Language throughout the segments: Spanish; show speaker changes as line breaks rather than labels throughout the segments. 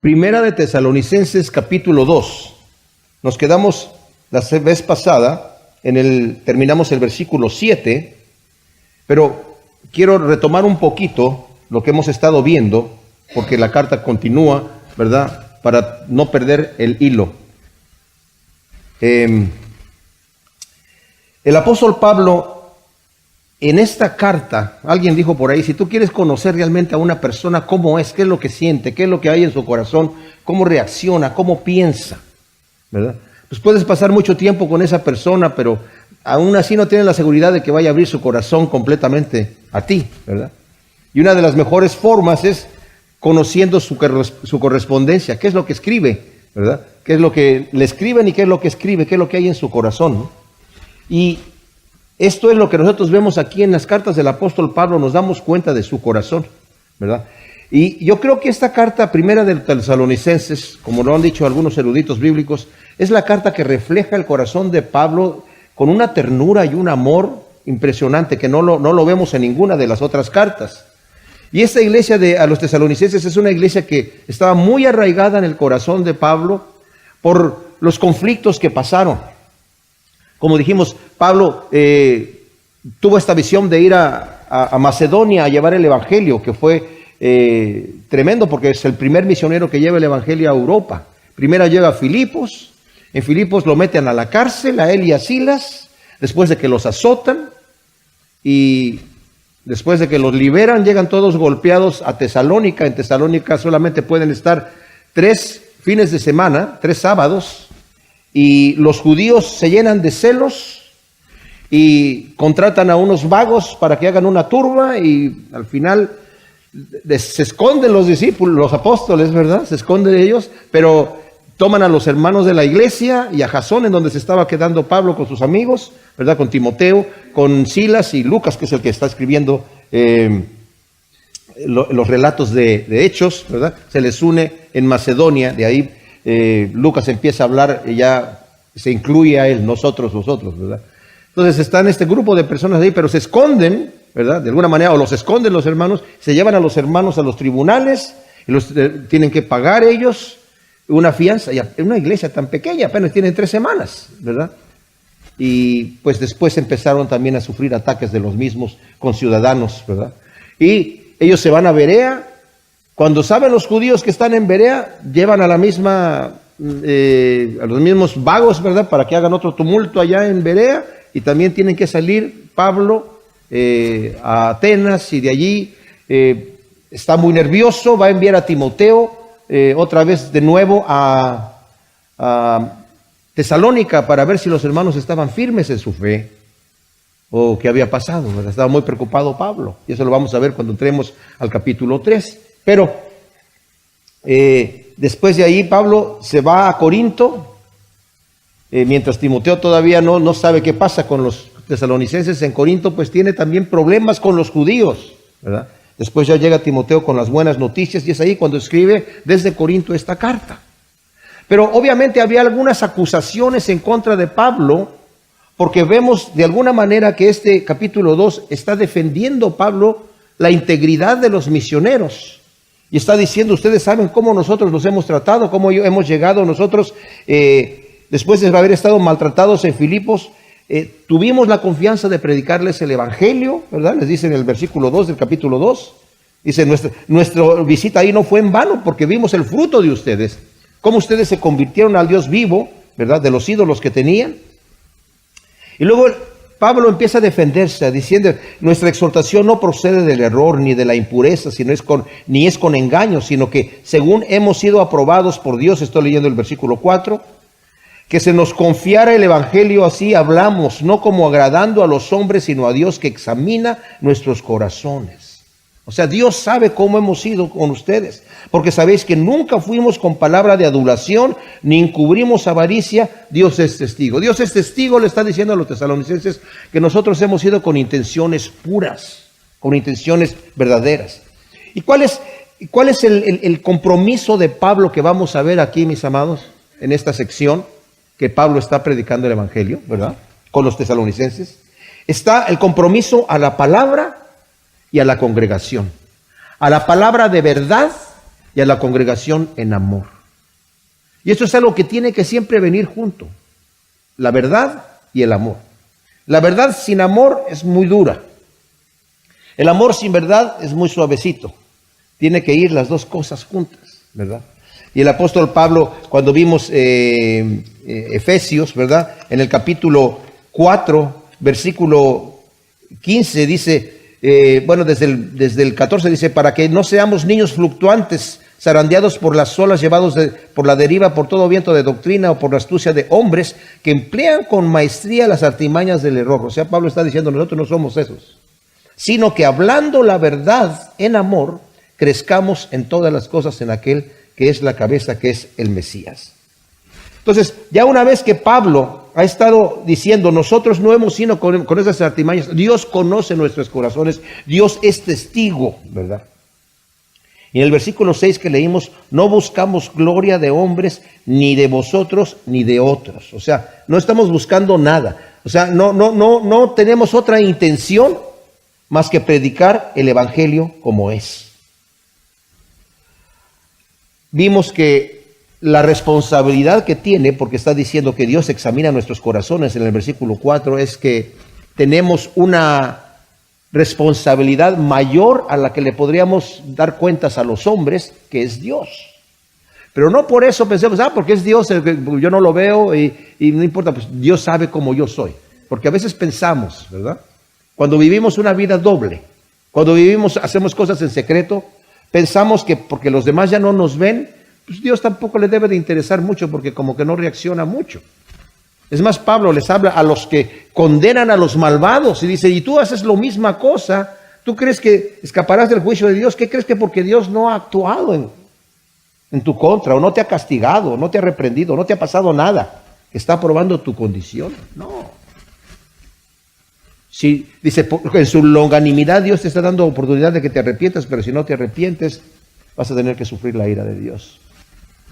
Primera de Tesalonicenses capítulo 2. Nos quedamos la vez pasada, terminamos el versículo 7, pero quiero retomar un poquito lo que hemos estado viendo, porque la carta continúa, ¿verdad? Para no perder el hilo. El apóstol Pablo, en esta carta, alguien dijo por ahí, si tú quieres conocer realmente a una persona, cómo es, qué es lo que siente, qué es lo que hay en su corazón, cómo reacciona, cómo piensa, ¿verdad? Pues puedes pasar mucho tiempo con esa persona, pero aún así no tienes la seguridad de que vaya a abrir su corazón completamente a ti, ¿verdad? Y una de las mejores formas es conociendo su correspondencia, qué es lo que escribe, ¿verdad? Qué es lo que le escriben y qué es lo que escribe, qué es lo que hay en su corazón, ¿no? Y esto es lo que nosotros vemos aquí en las cartas del apóstol Pablo, nos damos cuenta de su corazón, ¿verdad? Y yo creo que esta carta primera de Tesalonicenses, como lo han dicho algunos eruditos bíblicos, es la carta que refleja el corazón de Pablo con una ternura y un amor impresionante que no lo vemos en ninguna de las otras cartas. Y esta iglesia a los tesalonicenses es una iglesia que estaba muy arraigada en el corazón de Pablo por los conflictos que pasaron. Como dijimos, Pablo tuvo esta visión de ir a Macedonia a llevar el evangelio, que fue tremendo porque es el primer misionero que lleva el evangelio a Europa. Primero llega a Filipos, en Filipos lo meten a la cárcel, a él y a Silas, después de que los azotan y después de que los liberan, llegan todos golpeados a Tesalónica. En Tesalónica solamente pueden estar 3 fines de semana, 3 sábados, y los judíos se llenan de celos y contratan a unos vagos para que hagan una turba y al final se esconden los discípulos, los apóstoles, ¿verdad? Se esconden ellos, pero toman a los hermanos de la iglesia y a Jasón, en donde se estaba quedando Pablo con sus amigos, ¿verdad? Con Timoteo, con Silas y Lucas, que es el que está escribiendo los relatos de Hechos, ¿verdad? Se les une en Macedonia, de ahí Lucas empieza a hablar y ya se incluye a él, vosotros, ¿verdad? Entonces están este grupo de personas ahí, pero se esconden, ¿verdad? De alguna manera, o los esconden los hermanos, se llevan a los hermanos a los tribunales, y tienen que pagar ellos una fianza. Y en una iglesia tan pequeña, apenas tienen 3 semanas, ¿verdad? Y pues después empezaron también a sufrir ataques de los mismos conciudadanos, ¿verdad? Y ellos se van a Berea. Cuando saben los judíos que están en Berea, llevan a los mismos vagos, ¿verdad? Para que hagan otro tumulto allá en Berea, y también tienen que salir Pablo a Atenas, y de allí está muy nervioso, va a enviar a Timoteo otra vez de nuevo a Tesalónica para ver si los hermanos estaban firmes en su fe o qué había pasado, ¿verdad? Estaba muy preocupado Pablo, y eso lo vamos a ver cuando entremos al capítulo 3. Pero después de ahí Pablo se va a Corinto, mientras Timoteo todavía no sabe qué pasa con los tesalonicenses en Corinto, pues tiene también problemas con los judíos, ¿verdad? Después ya llega Timoteo con las buenas noticias y es ahí cuando escribe desde Corinto esta carta. Pero obviamente había algunas acusaciones en contra de Pablo, porque vemos de alguna manera que este capítulo 2 está defendiendo Pablo la integridad de los misioneros. Y está diciendo, ustedes saben cómo nosotros los hemos tratado, cómo hemos llegado nosotros, después de haber estado maltratados en Filipos, tuvimos la confianza de predicarles el evangelio, ¿verdad? Les dice en el versículo 2 del capítulo 2, dice, nuestra visita ahí no fue en vano, porque vimos el fruto de ustedes, cómo ustedes se convirtieron al Dios vivo, ¿verdad? De los ídolos que tenían. Y luego Pablo empieza a defenderse diciendo, nuestra exhortación no procede del error ni de la impureza, ni es con engaño, sino que según hemos sido aprobados por Dios, estoy leyendo el versículo 4, que se nos confiara el evangelio, así hablamos, no como agradando a los hombres, sino a Dios que examina nuestros corazones. O sea, Dios sabe cómo hemos sido con ustedes, porque sabéis que nunca fuimos con palabra de adulación, ni encubrimos avaricia. Dios es testigo. Dios es testigo, le está diciendo a los tesalonicenses, que nosotros hemos ido con intenciones puras, con intenciones verdaderas. ¿Y cuál es el compromiso de Pablo que vamos a ver aquí, mis amados, en esta sección que Pablo está predicando el evangelio, ¿verdad? Con los tesalonicenses. Está el compromiso a la palabra y a la congregación. A la palabra de verdad y a la congregación en amor. Y esto es algo que tiene que siempre venir junto, la verdad y el amor. La verdad sin amor es muy dura. El amor sin verdad es muy suavecito. Tiene que ir las dos cosas juntas, ¿verdad? Y el apóstol Pablo, cuando vimos Efesios, ¿verdad? En el capítulo 4, versículo 15, dice, desde el 14 dice, para que no seamos niños fluctuantes, zarandeados por las olas, llevados por la deriva, por todo viento de doctrina o por la astucia de hombres que emplean con maestría las artimañas del error. O sea, Pablo está diciendo, nosotros no somos esos, sino que hablando la verdad en amor, crezcamos en todas las cosas en aquel que es la cabeza, que es el Mesías. Entonces, ya una vez que Pablo ha estado diciendo, nosotros no hemos sido con esas artimañas, Dios conoce nuestros corazones, Dios es testigo, ¿verdad? Y en el versículo 6 que leímos, no buscamos gloria de hombres, ni de vosotros, ni de otros. O sea, no estamos buscando nada. O sea, no tenemos otra intención más que predicar el evangelio como es. Vimos que la responsabilidad que tiene, porque está diciendo que Dios examina nuestros corazones en el versículo 4, es que tenemos una responsabilidad mayor a la que le podríamos dar cuentas a los hombres, que es Dios. Pero no por eso pensemos, porque es Dios, yo no lo veo y no importa, pues Dios sabe cómo yo soy. Porque a veces pensamos, ¿verdad? Cuando vivimos una vida doble, cuando hacemos cosas en secreto, pensamos que porque los demás ya no nos ven, pues Dios tampoco le debe de interesar mucho porque como que no reacciona mucho. Es más, Pablo les habla a los que condenan a los malvados y dice, y tú haces la misma cosa, ¿tú crees que escaparás del juicio de Dios? ¿Qué crees que porque Dios no ha actuado en tu contra, o no te ha castigado, no te ha reprendido, no te ha pasado nada, que está probando tu condición? No. Sí, dice, en su longanimidad Dios te está dando oportunidad de que te arrepientas, pero si no te arrepientes, vas a tener que sufrir la ira de Dios.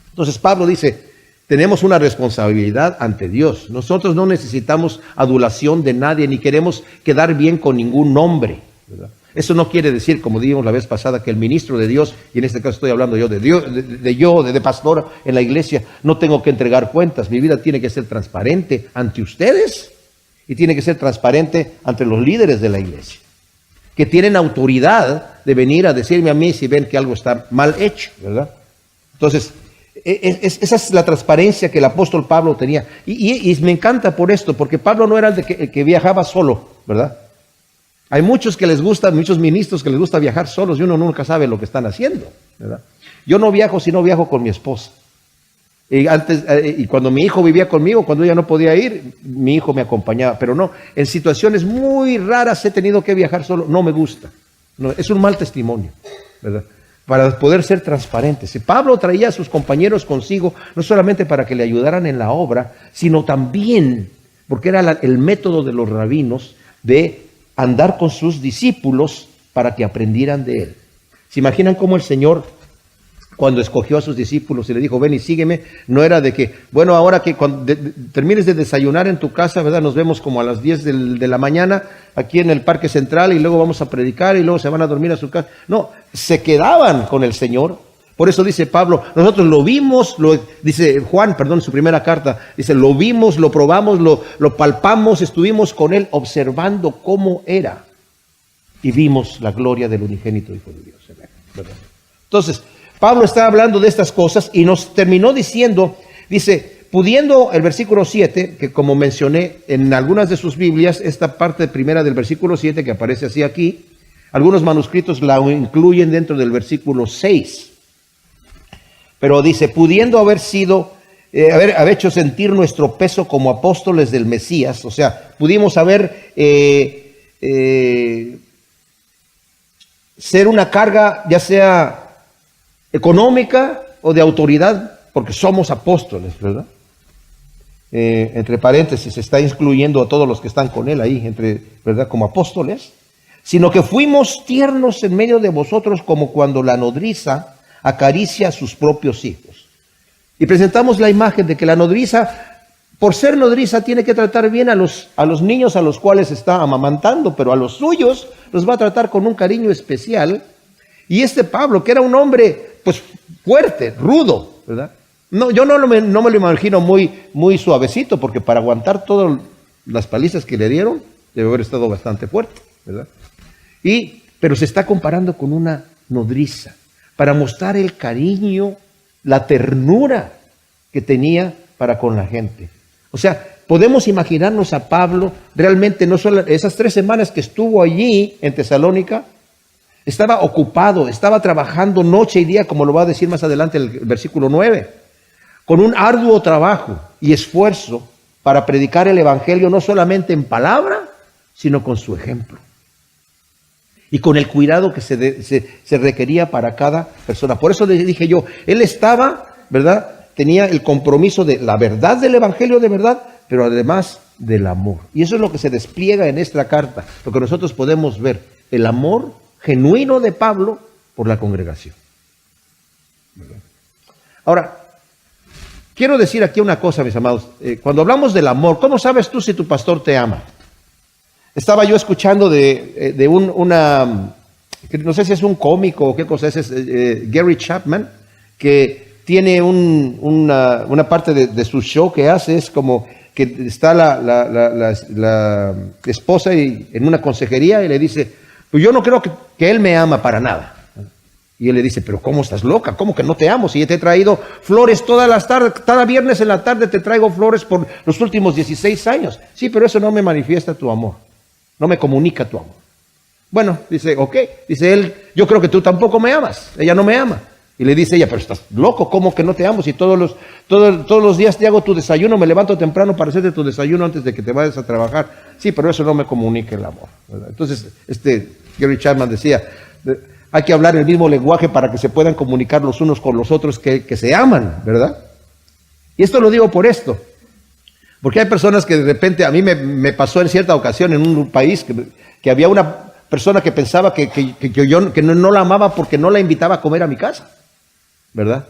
Entonces Pablo dice, tenemos una responsabilidad ante Dios. Nosotros no necesitamos adulación de nadie, ni queremos quedar bien con ningún hombre, ¿verdad? Eso no quiere decir, como dijimos la vez pasada, que el ministro de Dios, y en este caso estoy hablando yo de Dios, de pastor en la iglesia, no tengo que entregar cuentas. Mi vida tiene que ser transparente ante ustedes y tiene que ser transparente ante los líderes de la iglesia, que tienen autoridad de venir a decirme a mí si ven que algo está mal hecho, ¿verdad? Entonces, esa es la transparencia que el apóstol Pablo tenía. Y me encanta por esto, porque Pablo no era el que viajaba solo, ¿verdad? Hay muchos muchos ministros que les gusta viajar solos y uno nunca sabe lo que están haciendo, ¿verdad? Yo no viajo si no viajo con mi esposa. Y cuando mi hijo vivía conmigo, cuando ella no podía ir, mi hijo me acompañaba. Pero no, en situaciones muy raras he tenido que viajar solo. No me gusta. No, es un mal testimonio, ¿verdad? Para poder ser transparentes. Si Pablo traía a sus compañeros consigo, no solamente para que le ayudaran en la obra, sino también porque era el método de los rabinos de andar con sus discípulos para que aprendieran de él. ¿Se imaginan cómo el Señor, cuando escogió a sus discípulos y le dijo, ven y sígueme, no era de que, bueno, ahora que cuando termines de desayunar en tu casa, ¿verdad? Nos vemos como a las 10 de la mañana aquí en el Parque Central y luego vamos a predicar y luego se van a dormir a su casa. No, se quedaban con el Señor. Por eso dice Pablo, nosotros lo vimos, dice Juan, en su primera carta, dice, lo vimos, lo probamos, lo palpamos, estuvimos con él observando cómo era y vimos la gloria del unigénito Hijo de Dios, ¿verdad? Entonces, Pablo está hablando de estas cosas y nos terminó diciendo, dice, pudiendo el versículo 7, que como mencioné en algunas de sus Biblias, esta parte primera del versículo 7 que aparece así aquí, algunos manuscritos la incluyen dentro del versículo 6. Pero dice, pudiendo haber hecho sentir nuestro peso como apóstoles del Mesías, o sea, pudimos haber ser una carga, ya sea económica o de autoridad, porque somos apóstoles, ¿verdad? Entre paréntesis, está incluyendo a todos los que están con él ahí, ¿verdad? Como apóstoles, sino que fuimos tiernos en medio de vosotros como cuando la nodriza acaricia a sus propios hijos. Y presentamos la imagen de que la nodriza, por ser nodriza, tiene que tratar bien a los niños a los cuales está amamantando, pero a los suyos los va a tratar con un cariño especial. Y Pablo, que era un hombre pues fuerte, rudo, ¿verdad? No, yo no me lo imagino muy suavecito, porque para aguantar todas las palizas que le dieron, debe haber estado bastante fuerte, ¿verdad? Pero se está comparando con una nodriza, para mostrar el cariño, la ternura que tenía para con la gente. O sea, podemos imaginarnos a Pablo realmente, no solo esas 3 semanas que estuvo allí en Tesalónica, estaba ocupado, estaba trabajando noche y día, como lo va a decir más adelante el versículo 9, con un arduo trabajo y esfuerzo para predicar el evangelio, no solamente en palabra, sino con su ejemplo. Y con el cuidado que se requería para cada persona. Por eso le dije yo, él estaba, ¿verdad? Tenía el compromiso de la verdad del evangelio de verdad, pero además del amor. Y eso es lo que se despliega en esta carta, lo que nosotros podemos ver, el amor genuino de Pablo por la congregación. Ahora, quiero decir aquí una cosa, mis amados. Cuando hablamos del amor, ¿cómo sabes tú si tu pastor te ama? Estaba yo escuchando de una, no sé si es un cómico o qué cosa es Gary Chapman, que tiene una parte de su show que hace, es como que está la esposa en una consejería y le dice, pues yo no creo que él me ama para nada. Y él le dice, pero ¿cómo estás loca? ¿Cómo que no te amo? Si yo te he traído flores todas las tardes, cada viernes en la tarde te traigo flores por los últimos 16 años. Sí, pero eso no me manifiesta tu amor. No me comunica tu amor. Bueno, dice, ok. Dice él, yo creo que tú tampoco me amas. Ella no me ama. Y le dice ella, pero estás loco, ¿cómo que no te amo? Si todos los días te hago tu desayuno, me levanto temprano para hacerte tu desayuno antes de que te vayas a trabajar. Sí, pero eso no me comunica el amor, ¿verdad? Entonces, Gary Chapman decía, hay que hablar el mismo lenguaje para que se puedan comunicar los unos con los otros que se aman, ¿verdad? Y esto lo digo por esto. Porque hay personas que de repente, a mí me pasó en cierta ocasión en un país que había una persona que pensaba que yo no la amaba porque no la invitaba a comer a mi casa, ¿verdad?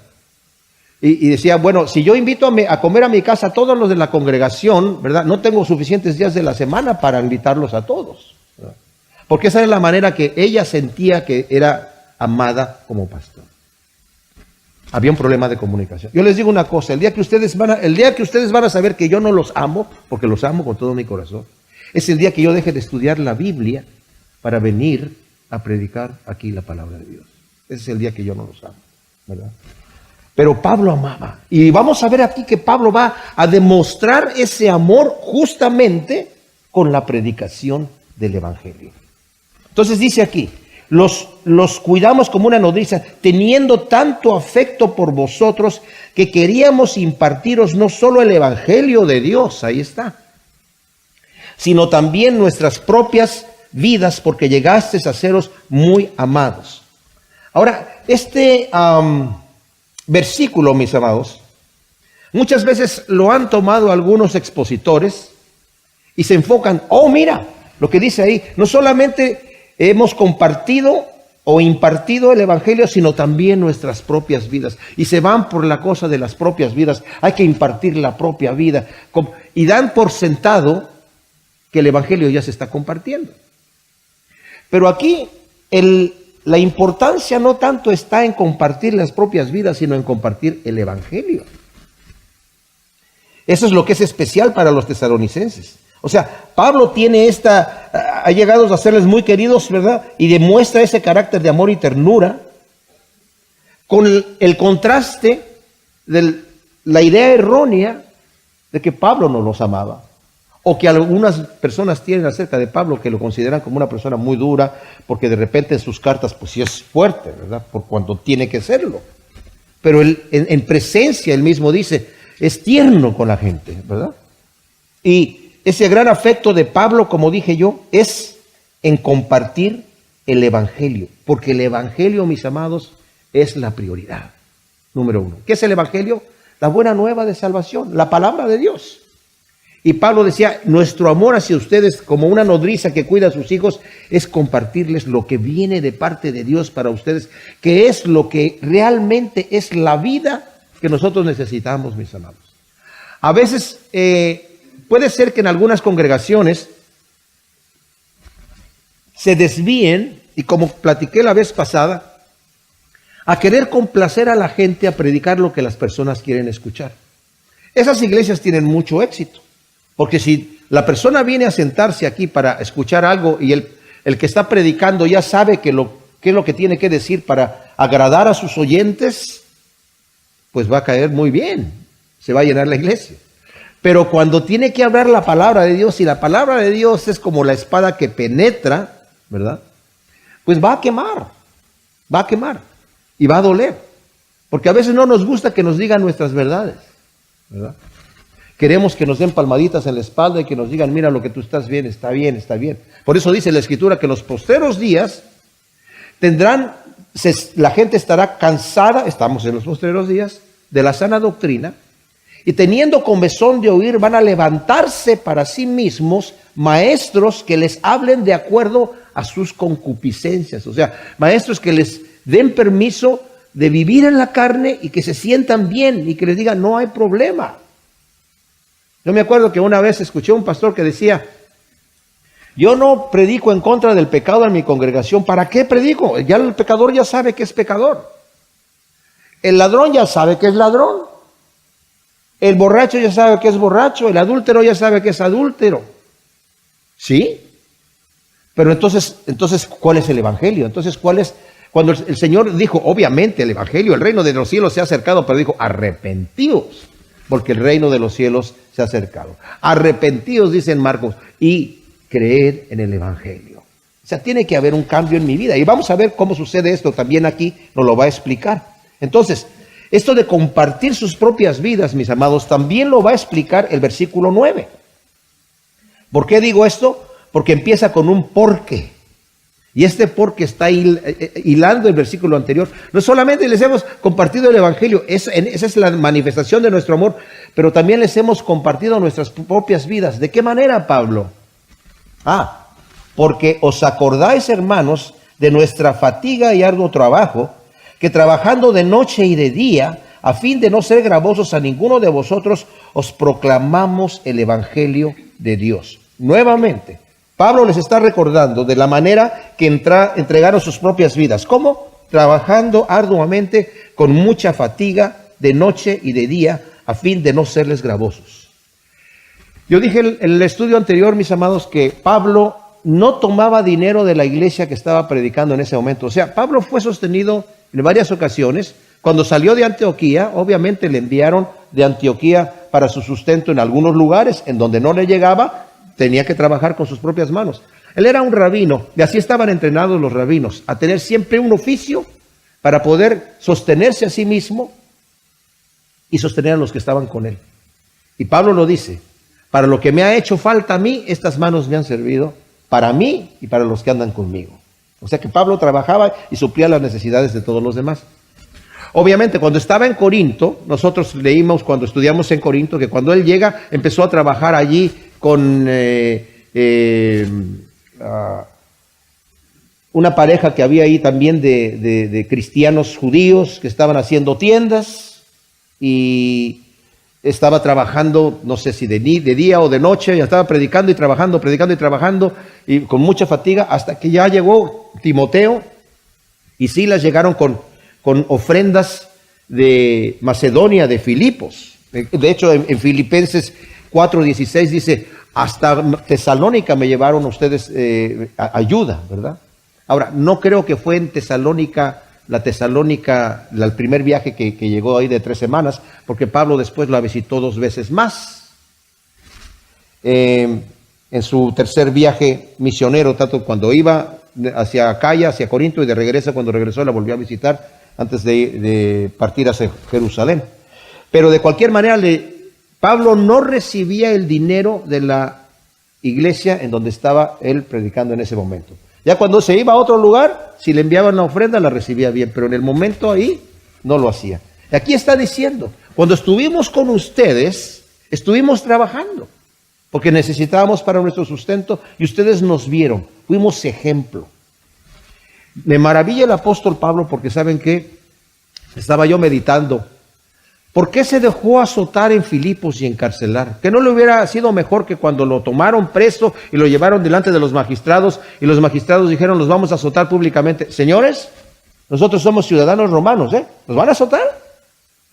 Y decía, bueno, si yo invito a comer a mi casa a todos los de la congregación, ¿verdad? No tengo suficientes días de la semana para invitarlos a todos, ¿verdad? Porque esa es la manera que ella sentía que era amada como pastor. Había un problema de comunicación. Yo les digo una cosa, el día que ustedes van a saber que yo no los amo, porque los amo con todo mi corazón, es el día que yo deje de estudiar la Biblia para venir a predicar aquí la palabra de Dios. Ese es el día que yo no los amo, ¿verdad? Pero Pablo amaba. Y vamos a ver aquí que Pablo va a demostrar ese amor justamente con la predicación del evangelio. Entonces dice aquí, los cuidamos como una nodriza, teniendo tanto afecto por vosotros que queríamos impartiros no solo el evangelio de Dios, ahí está, sino también nuestras propias vidas, porque llegasteis a seros muy amados. Ahora, este versículo, mis amados, muchas veces lo han tomado algunos expositores y se enfocan, oh mira, lo que dice ahí, no solamente hemos compartido o impartido el evangelio, sino también nuestras propias vidas. Y se van por la cosa de las propias vidas. Hay que impartir la propia vida. Y dan por sentado que el evangelio ya se está compartiendo. Pero aquí la importancia no tanto está en compartir las propias vidas, sino en compartir el evangelio. Eso es lo que es especial para los tesalonicenses. O sea, Pablo tiene ha llegado a serles muy queridos, ¿verdad? Y demuestra ese carácter de amor y ternura con el contraste de la idea errónea de que Pablo no los amaba. O que algunas personas tienen acerca de Pablo que lo consideran como una persona muy dura, porque de repente en sus cartas pues sí es fuerte, ¿verdad? Por cuanto tiene que serlo. Pero en presencia él mismo dice, es tierno con la gente, ¿verdad? Y ese gran afecto de Pablo, como dije yo, es en compartir el evangelio. Porque el evangelio, mis amados, es la prioridad. Número 1. ¿Qué es el evangelio? La buena nueva de salvación, la palabra de Dios. Y Pablo decía, nuestro amor hacia ustedes, como una nodriza que cuida a sus hijos, es compartirles lo que viene de parte de Dios para ustedes, que es lo que realmente es la vida que nosotros necesitamos, mis amados. A veces puede ser que en algunas congregaciones se desvíen, y como platiqué la vez pasada, a querer complacer a la gente, a predicar lo que las personas quieren escuchar. Esas iglesias tienen mucho éxito, porque si la persona viene a sentarse aquí para escuchar algo y el que está predicando ya sabe qué es lo que tiene que decir para agradar a sus oyentes, pues va a caer muy bien, se va a llenar la iglesia. Pero cuando tiene que hablar la palabra de Dios, y la palabra de Dios es como la espada que penetra, ¿verdad? Pues va a quemar y va a doler, porque a veces no nos gusta que nos digan nuestras verdades, ¿verdad? Queremos que nos den palmaditas en la espalda y que nos digan, mira, lo que tú estás bien, está bien, está bien. Por eso dice la Escritura que en los postreros días la gente estará cansada, estamos en los postreros días, de la sana doctrina, y teniendo comezón de oír, van a levantarse para sí mismos maestros que les hablen de acuerdo a sus concupiscencias. O sea, maestros que les den permiso de vivir en la carne y que se sientan bien y que les digan, no hay problema. Yo me acuerdo que una vez escuché a un pastor que decía, yo no predico en contra del pecado en mi congregación. ¿Para qué predico? Ya el pecador ya sabe que es pecador. El ladrón ya sabe que es ladrón. El borracho ya sabe que es borracho. El adúltero ya sabe que es adúltero. ¿Sí? Pero entonces, ¿cuál es el evangelio? Entonces, ¿cuál es? Cuando el Señor dijo, obviamente, el evangelio, el reino de los cielos se ha acercado, pero dijo, arrepentíos, porque el reino de los cielos se ha acercado. Arrepentíos, dice en Marcos, y creed en el evangelio. O sea, tiene que haber un cambio en mi vida. Y vamos a ver cómo sucede esto también aquí, nos lo va a explicar. Entonces, esto de compartir sus propias vidas, mis amados, también lo va a explicar el versículo 9. ¿Por qué digo esto? Porque empieza con un porque. Y este porque está hilando el versículo anterior. No solamente les hemos compartido el evangelio, esa es la manifestación de nuestro amor, pero también les hemos compartido nuestras propias vidas. ¿De qué manera, Pablo? Porque os acordáis, hermanos, de nuestra fatiga y arduo trabajo, que trabajando de noche y de día, a fin de no ser gravosos a ninguno de vosotros, os proclamamos el evangelio de Dios. Nuevamente, Pablo les está recordando de la manera que entregaron sus propias vidas. ¿Cómo? Trabajando arduamente, con mucha fatiga, de noche y de día, a fin de no serles gravosos. Yo dije en el estudio anterior, mis amados, que Pablo no tomaba dinero de la iglesia que estaba predicando en ese momento. O sea, Pablo fue sostenido en varias ocasiones. Cuando salió de Antioquía, obviamente le enviaron de Antioquía para su sustento en algunos lugares, en donde no le llegaba, tenía que trabajar con sus propias manos. Él era un rabino, y así estaban entrenados los rabinos, a tener siempre un oficio para poder sostenerse a sí mismo y sostener a los que estaban con él. Y Pablo lo dice, para lo que me ha hecho falta a mí, estas manos me han servido para mí y para los que andan conmigo. O sea que Pablo trabajaba y suplía las necesidades de todos los demás. Obviamente, cuando estaba en Corinto, nosotros leímos cuando estudiamos en Corinto que cuando él llega, empezó a trabajar allí con una pareja que había ahí también de cristianos judíos que estaban haciendo tiendas, y estaba trabajando, no sé si de día o de noche, ya estaba predicando y trabajando, y con mucha fatiga, hasta que ya llegó Timoteo y Silas, llegaron con ofrendas de Macedonia, de Filipos. De hecho, en Filipenses 4:16 dice, hasta Tesalónica me llevaron ustedes ayuda, ¿verdad? Ahora, no creo que fue en Tesalónica, el primer viaje que llegó ahí de 3 semanas, porque Pablo después la visitó 2 veces más. En su tercer viaje misionero, tanto cuando iba hacia Acaya, hacia Corinto, y de regreso, cuando regresó, la volvió a visitar antes de partir hacia Jerusalén. Pero de cualquier manera, Pablo no recibía el dinero de la iglesia en donde estaba él predicando en ese momento. Ya cuando se iba a otro lugar, si le enviaban la ofrenda, la recibía bien, pero en el momento ahí no lo hacía. Y aquí está diciendo, cuando estuvimos con ustedes, estuvimos trabajando, porque necesitábamos para nuestro sustento, y ustedes nos vieron, fuimos ejemplo. Me maravilla el apóstol Pablo, porque ¿saben qué? Estaba yo meditando. ¿Por qué se dejó azotar en Filipos y encarcelar? ¿Que no le hubiera sido mejor que cuando lo tomaron preso y lo llevaron delante de los magistrados, y los magistrados dijeron, los vamos a azotar públicamente? Señores, Nosotros somos ciudadanos romanos, ¿eh? ¿Nos van a azotar?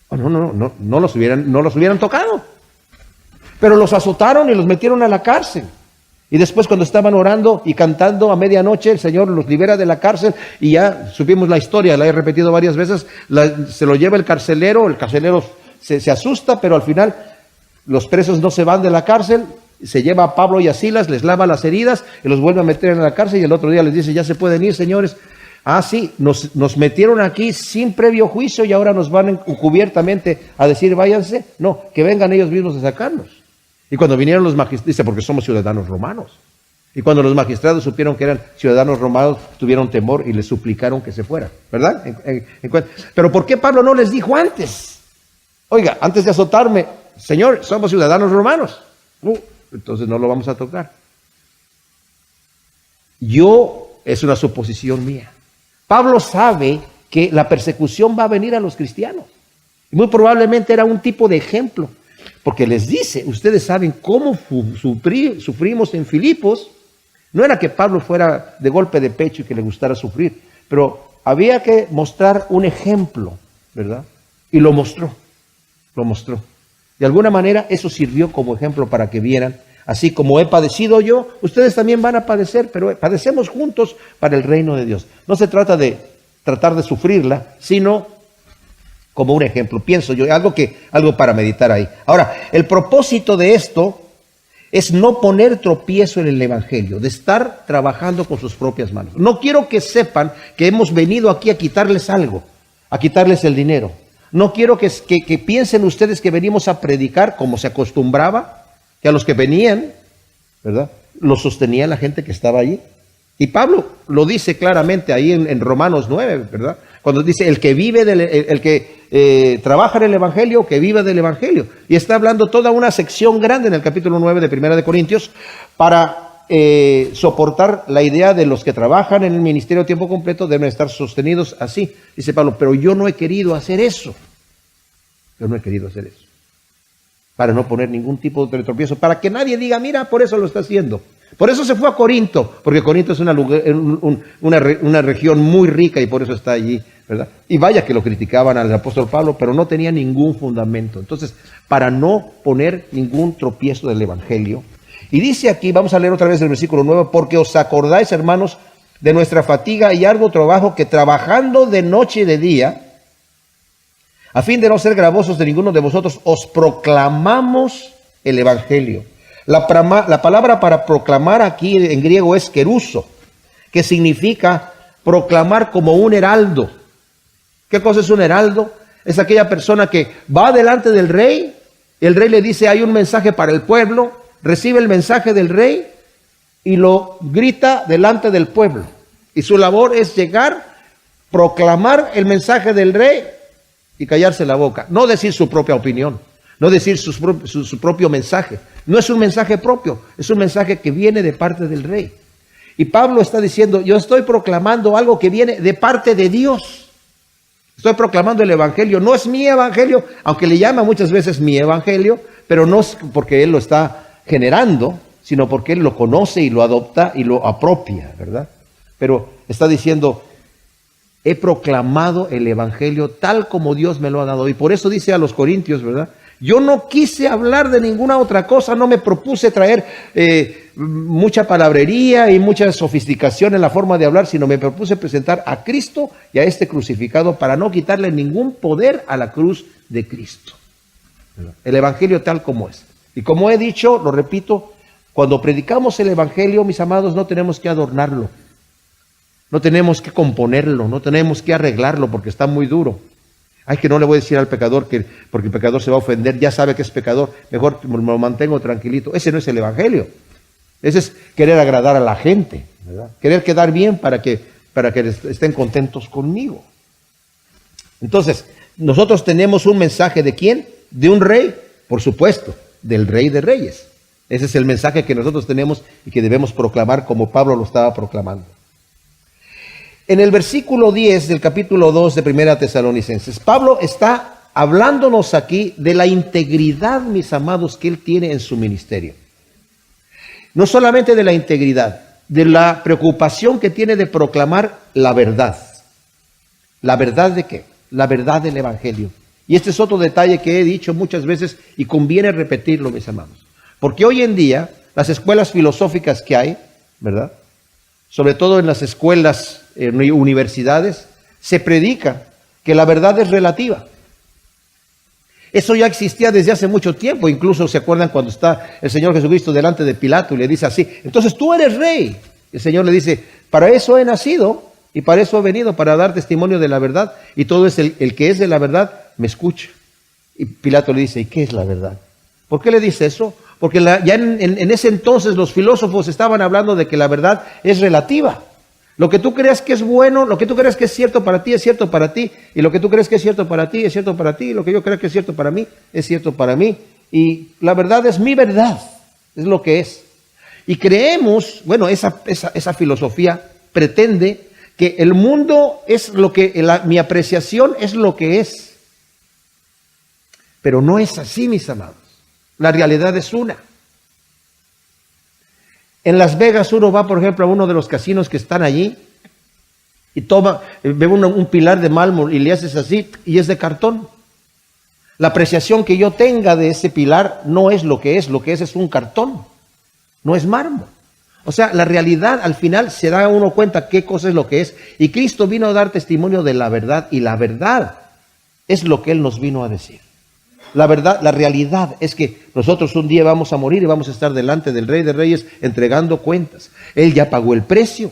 Oh, no los hubieran tocado. Pero los azotaron y los metieron a la cárcel. Y después, cuando estaban orando y cantando a medianoche, el Señor los libera de la cárcel y ya supimos la historia, la he repetido varias veces, se lo lleva el carcelero se asusta, pero al final los presos no se van de la cárcel, se lleva a Pablo y a Silas, les lava las heridas y los vuelve a meter en la cárcel y el otro día les dice, ya se pueden ir, señores. Ah, sí, nos metieron aquí sin previo juicio y ahora nos van encubiertamente a decir, váyanse. No, que vengan ellos mismos a sacarnos. Y cuando vinieron los magistrados, dice, porque somos ciudadanos romanos. Y cuando los magistrados supieron que eran ciudadanos romanos, tuvieron temor y les suplicaron que se fueran, ¿verdad? Pero ¿por qué Pablo no les dijo antes? Oiga, antes de azotarme, Señor, somos ciudadanos romanos. Entonces no lo vamos a tocar. Es una suposición mía. Pablo sabe que la persecución va a venir a los cristianos. Y muy probablemente era un tipo de ejemplo. Porque les dice, ustedes saben cómo sufrimos en Filipos. No era que Pablo fuera de golpe de pecho y que le gustara sufrir, pero había que mostrar un ejemplo, ¿verdad? Y lo mostró. De alguna manera eso sirvió como ejemplo para que vieran, así como he padecido yo, ustedes también van a padecer, pero padecemos juntos para el reino de Dios. No se trata de tratar de sufrirla, sino como un ejemplo, pienso yo, algo para meditar ahí. Ahora, el propósito de esto es no poner tropiezo en el evangelio, de estar trabajando con sus propias manos. No quiero que sepan que hemos venido aquí a quitarles algo, a quitarles el dinero. No quiero que piensen ustedes que venimos a predicar como se acostumbraba, que a los que venían, ¿verdad?, los sostenía la gente que estaba allí. Y Pablo lo dice claramente ahí en Romanos 9, ¿verdad? Cuando dice, el que trabaja en el evangelio, que viva del evangelio. Y está hablando toda una sección grande en el capítulo 9 de Primera de Corintios para soportar la idea de los que trabajan en el ministerio a tiempo completo deben estar sostenidos así. Dice Pablo, pero yo no he querido hacer eso. Para no poner ningún tipo de tropiezo, para que nadie diga, mira, por eso lo está haciendo. Por eso se fue a Corinto, porque Corinto es una región muy rica y por eso está allí, ¿verdad? Y vaya que lo criticaban al apóstol Pablo, pero no tenía ningún fundamento. Entonces, para no poner ningún tropiezo del evangelio, y dice aquí, vamos a leer otra vez el versículo 9, porque os acordáis, hermanos, de nuestra fatiga y arduo trabajo, que trabajando de noche y de día, a fin de no ser gravosos de ninguno de vosotros, os proclamamos el evangelio. La palabra para proclamar aquí en griego es keruso, que significa proclamar como un heraldo. ¿Qué cosa es un heraldo? Es aquella persona que va delante del rey, el rey le dice, hay un mensaje para el pueblo, recibe el mensaje del rey y lo grita delante del pueblo. Y su labor es llegar, proclamar el mensaje del rey y callarse la boca. No decir su propia opinión, no decir su propio mensaje. No es un mensaje propio, es un mensaje que viene de parte del rey. Y Pablo está diciendo, yo estoy proclamando algo que viene de parte de Dios. Estoy proclamando el evangelio, no es mi evangelio, aunque le llama muchas veces mi evangelio, pero no es porque él lo está generando, sino porque él lo conoce y lo adopta y lo apropia, ¿verdad? Pero está diciendo, he proclamado el evangelio tal como Dios me lo ha dado. Y por eso dice a los corintios, ¿verdad? Yo no quise hablar de ninguna otra cosa, no me propuse traer mucha palabrería y mucha sofisticación en la forma de hablar, sino me propuse presentar a Cristo y a este crucificado para no quitarle ningún poder a la cruz de Cristo. El evangelio tal como es. Y como he dicho, lo repito, cuando predicamos el evangelio, mis amados, no tenemos que adornarlo, no tenemos que componerlo, no tenemos que arreglarlo porque está muy duro. Ay, que no le voy a decir al pecador que porque el pecador se va a ofender, ya sabe que es pecador, mejor me lo mantengo tranquilito. Ese no es el evangelio. Ese es querer agradar a la gente, ¿verdad? Querer quedar bien para que estén contentos conmigo. Entonces, nosotros tenemos un mensaje ¿de quién? De un rey, por supuesto, del Rey de Reyes. Ese es el mensaje que nosotros tenemos y que debemos proclamar como Pablo lo estaba proclamando. En el versículo 10 del capítulo 2 de Primera Tesalonicenses, Pablo está hablándonos aquí de la integridad, mis amados, que él tiene en su ministerio. No solamente de la integridad, de la preocupación que tiene de proclamar la verdad. ¿La verdad de qué? La verdad del Evangelio. Y este es otro detalle que he dicho muchas veces y conviene repetirlo, mis amados. Porque hoy en día, las escuelas filosóficas que hay, ¿verdad? Sobre todo en las escuelas, universidades, se predica que la verdad es relativa. Eso ya existía desde hace mucho tiempo. Incluso se acuerdan cuando está el Señor Jesucristo delante de Pilato y le dice así: entonces tú eres rey. El Señor le dice: para eso he nacido y para eso he venido, para dar testimonio de la verdad. Y todo es el que es de la verdad me escucha. Y Pilato le dice: ¿y qué es la verdad? ¿Por qué le dice eso? Porque ya en ese entonces los filósofos estaban hablando de que la verdad es relativa. Lo que tú creas que es bueno, lo que tú creas que es cierto para ti, es cierto para ti. Y lo que tú crees que es cierto para ti, es cierto para ti. Y lo que yo creo que es cierto para mí, es cierto para mí. Y la verdad es mi verdad, es lo que es. Y creemos, bueno, esa filosofía pretende que el mundo es lo que, mi apreciación es lo que es. Pero no es así, mis amados. La realidad es una. En Las Vegas uno va, por ejemplo, a uno de los casinos que están allí y ve un pilar de mármol y le haces así y es de cartón. La apreciación que yo tenga de ese pilar no es lo que es un cartón, no es mármol. O sea, la realidad al final se da uno cuenta qué cosa es lo que es. Y Cristo vino a dar testimonio de la verdad y la verdad es lo que Él nos vino a decir. La verdad, la realidad es que nosotros un día vamos a morir y vamos a estar delante del Rey de Reyes entregando cuentas. Él ya pagó el precio.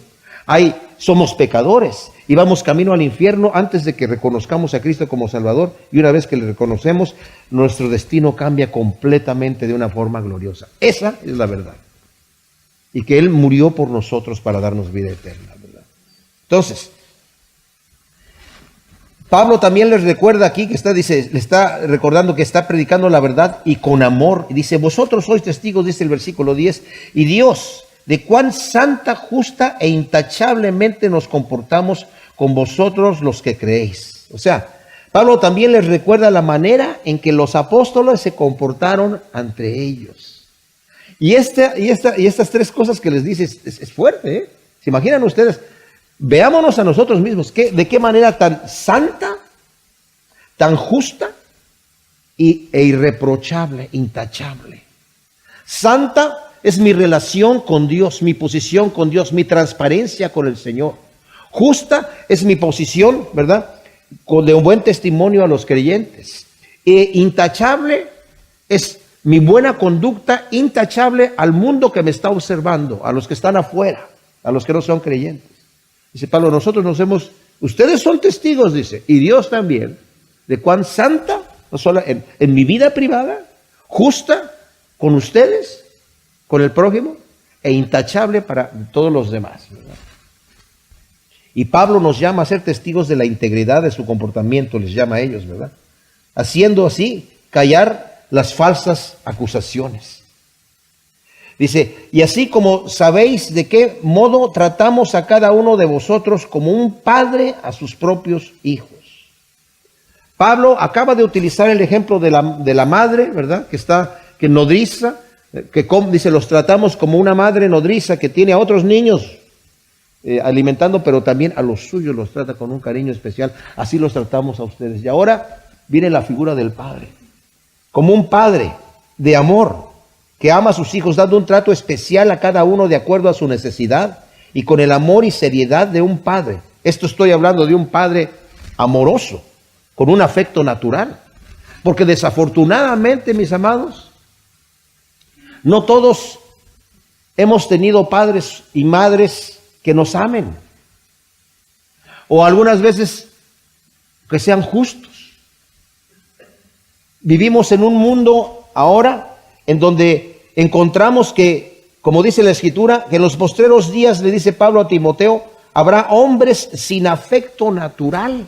Somos pecadores y vamos camino al infierno antes de que reconozcamos a Cristo como Salvador. Y una vez que le reconocemos, nuestro destino cambia completamente de una forma gloriosa. Esa es la verdad. Y que Él murió por nosotros para darnos vida eterna, ¿verdad? Entonces, Pablo también les recuerda aquí que le está recordando que está predicando la verdad y con amor. Y dice: vosotros sois testigos, dice el versículo 10, y Dios, de cuán santa, justa e intachablemente nos comportamos con vosotros los que creéis. O sea, Pablo también les recuerda la manera en que los apóstoles se comportaron entre ellos. Y estas tres cosas que les dice es fuerte, ¿eh? ¿Se imaginan ustedes? Veámonos a nosotros mismos, de qué manera tan santa, tan justa e irreprochable, intachable. Santa es mi relación con Dios, mi posición con Dios, mi transparencia con el Señor. Justa es mi posición, ¿verdad?, de un buen testimonio a los creyentes. Intachable es mi buena conducta, intachable al mundo que me está observando, a los que están afuera, a los que no son creyentes. Dice Pablo: ustedes son testigos, dice, y Dios también, de cuán santa, no solo en mi vida privada, justa con ustedes, con el prójimo, e intachable para todos los demás, ¿verdad? Y Pablo nos llama a ser testigos de la integridad de su comportamiento, les llama a ellos, ¿verdad? Haciendo así callar las falsas acusaciones. Dice: y así como sabéis de qué modo tratamos a cada uno de vosotros como un padre a sus propios hijos. Pablo acaba de utilizar el ejemplo de la madre, ¿verdad?, que nodriza, dice, los tratamos como una madre nodriza que tiene a otros niños alimentando, pero también a los suyos los trata con un cariño especial. Así los tratamos a ustedes. Y ahora viene la figura del padre, como un padre de amor, que ama a sus hijos, dando un trato especial a cada uno de acuerdo a su necesidad y con el amor y seriedad de un padre. Esto estoy hablando de un padre amoroso, con un afecto natural. Porque desafortunadamente, mis amados, no todos hemos tenido padres y madres que nos amen. O algunas veces que sean justos. Vivimos en un mundo ahora en donde encontramos que, como dice la Escritura, que en los postreros días, le dice Pablo a Timoteo, habrá hombres sin afecto natural.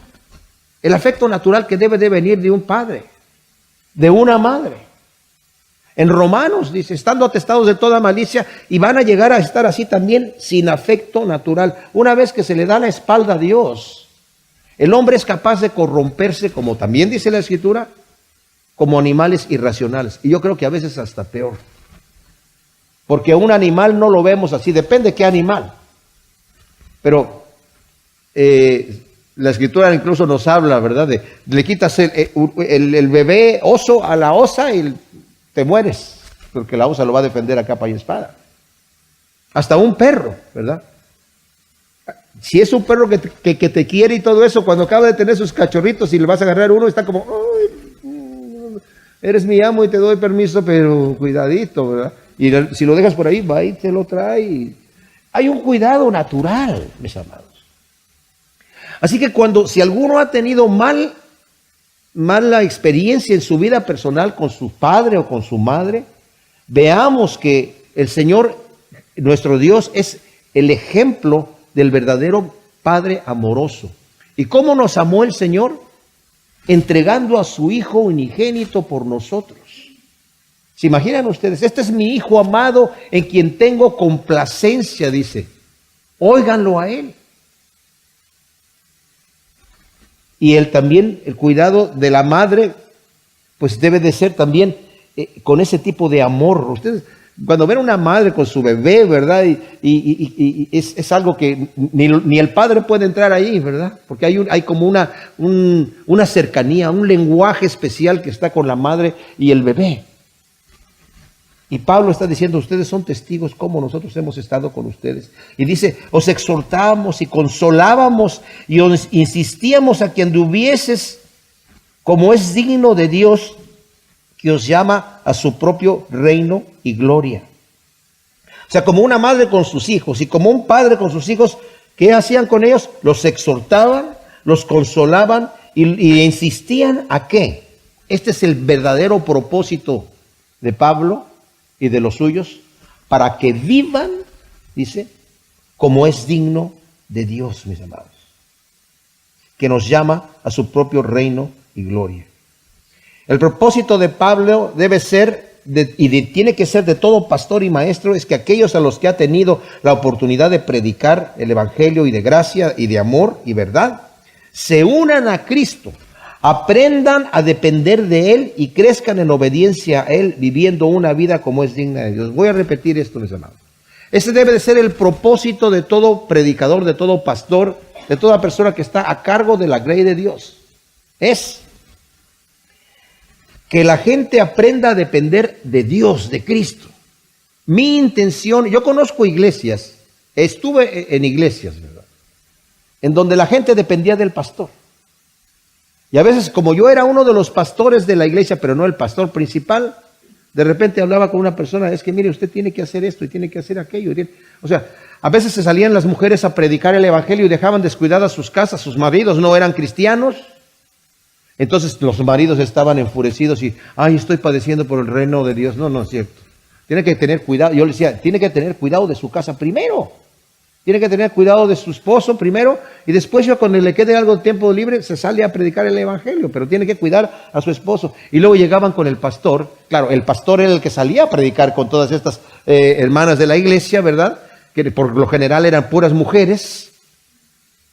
El afecto natural que debe de venir de un padre, de una madre. En Romanos dice: estando atestados de toda malicia, y van a llegar a estar así también sin afecto natural. Una vez que se le da la espalda a Dios, el hombre es capaz de corromperse, como también dice la Escritura, como animales irracionales. Y yo creo que a veces hasta peor. Porque un animal no lo vemos así, depende qué animal. Pero La Escritura incluso nos habla, ¿verdad? Le quitas el bebé oso a la osa y te mueres, porque la osa lo va a defender a capa y espada. Hasta un perro, ¿verdad? Si es un perro que te quiere y todo eso, cuando acaba de tener sus cachorritos y le vas a agarrar uno, está como, "Ay, eres mi amo y te doy permiso, pero cuidadito", ¿verdad? Y si lo dejas por ahí, va y te lo trae. Hay un cuidado natural, mis amados. Así que si alguno ha tenido mala experiencia en su vida personal con su padre o con su madre, veamos que el Señor, nuestro Dios, es el ejemplo del verdadero Padre amoroso. ¿Y cómo nos amó el Señor? Entregando a su Hijo unigénito por nosotros. ¿Se imaginan ustedes? Este es mi Hijo amado en quien tengo complacencia, dice. Óiganlo a Él. Y él también, el cuidado de la madre, pues debe de ser también con ese tipo de amor. Ustedes, cuando ven a una madre con su bebé, ¿verdad? Y es algo que ni el padre puede entrar ahí, ¿verdad? Porque hay como una cercanía, un lenguaje especial que está con la madre y el bebé. Y Pablo está diciendo, ustedes son testigos cómo nosotros hemos estado con ustedes. Y dice, os exhortábamos y consolábamos y os insistíamos a que anduvieses como es digno de Dios, que os llama a su propio reino y gloria. O sea, como una madre con sus hijos y como un padre con sus hijos, ¿qué hacían con ellos? Los exhortaban, los consolaban y insistían ¿a qué? Este es el verdadero propósito de Pablo y de los suyos, para que vivan, dice, como es digno de Dios, mis amados, que nos llama a su propio reino y gloria. El propósito de Pablo debe ser, tiene que ser de todo pastor y maestro, es que aquellos a los que ha tenido la oportunidad de predicar el evangelio y de gracia y de amor y verdad, se unan a Cristo, aprendan a depender de Él y crezcan en obediencia a Él, viviendo una vida como es digna de Dios. Voy a repetir esto, mis amados. Ese debe de ser el propósito de todo predicador, de todo pastor, de toda persona que está a cargo de la grey de Dios. Es que la gente aprenda a depender de Dios, de Cristo. Mi intención, yo conozco iglesias, estuve en iglesias, ¿verdad?, en donde la gente dependía del pastor. Y a veces, como yo era uno de los pastores de la iglesia, pero no el pastor principal, de repente hablaba con una persona, es que mire, usted tiene que hacer esto y tiene que hacer aquello. O sea, a veces se salían las mujeres a predicar el evangelio y dejaban descuidadas sus casas, sus maridos no eran cristianos. Entonces los maridos estaban enfurecidos y, ay, estoy padeciendo por el reino de Dios. No, no es cierto. Tiene que tener cuidado. Yo le decía, tiene que tener cuidado de su casa primero. Tiene que tener cuidado de su esposo primero y después ya cuando le quede algo de tiempo libre se sale a predicar el evangelio, pero tiene que cuidar a su esposo. Y luego llegaban con el pastor. Claro, el pastor era el que salía a predicar con todas estas hermanas de la iglesia, ¿verdad? Que por lo general eran puras mujeres.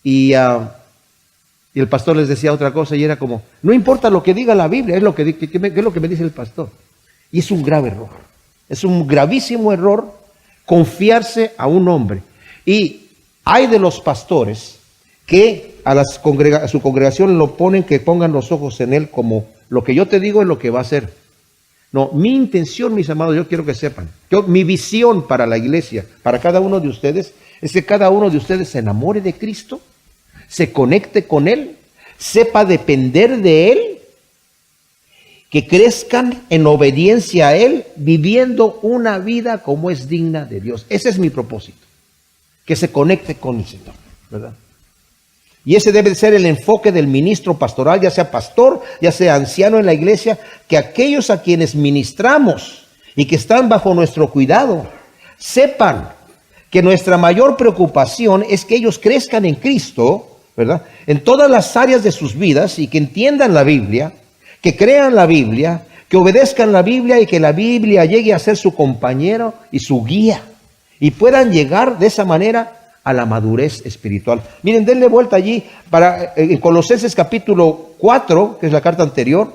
Y el pastor les decía otra cosa y era como, no importa lo que diga la Biblia, es lo que me dice el pastor. Y es un grave error. Es un gravísimo error confiarse a un hombre. Y hay de los pastores que a su congregación lo ponen, que pongan los ojos en él como lo que yo te digo es lo que va a hacer. No, mi intención, mis amados, yo quiero que sepan, mi visión para la iglesia, para cada uno de ustedes, es que cada uno de ustedes se enamore de Cristo, se conecte con Él, sepa depender de Él, que crezcan en obediencia a Él, viviendo una vida como es digna de Dios. Ese es mi propósito. Que se conecte con el Señor, ¿verdad? Y ese debe ser el enfoque del ministro pastoral, ya sea pastor, ya sea anciano en la iglesia, que aquellos a quienes ministramos y que están bajo nuestro cuidado, sepan que nuestra mayor preocupación es que ellos crezcan en Cristo, ¿verdad?, en todas las áreas de sus vidas y que entiendan la Biblia, que crean la Biblia, que obedezcan la Biblia y que la Biblia llegue a ser su compañero y su guía. Y puedan llegar de esa manera a la madurez espiritual. Miren, denle vuelta allí, en Colosenses capítulo 4, que es la carta anterior,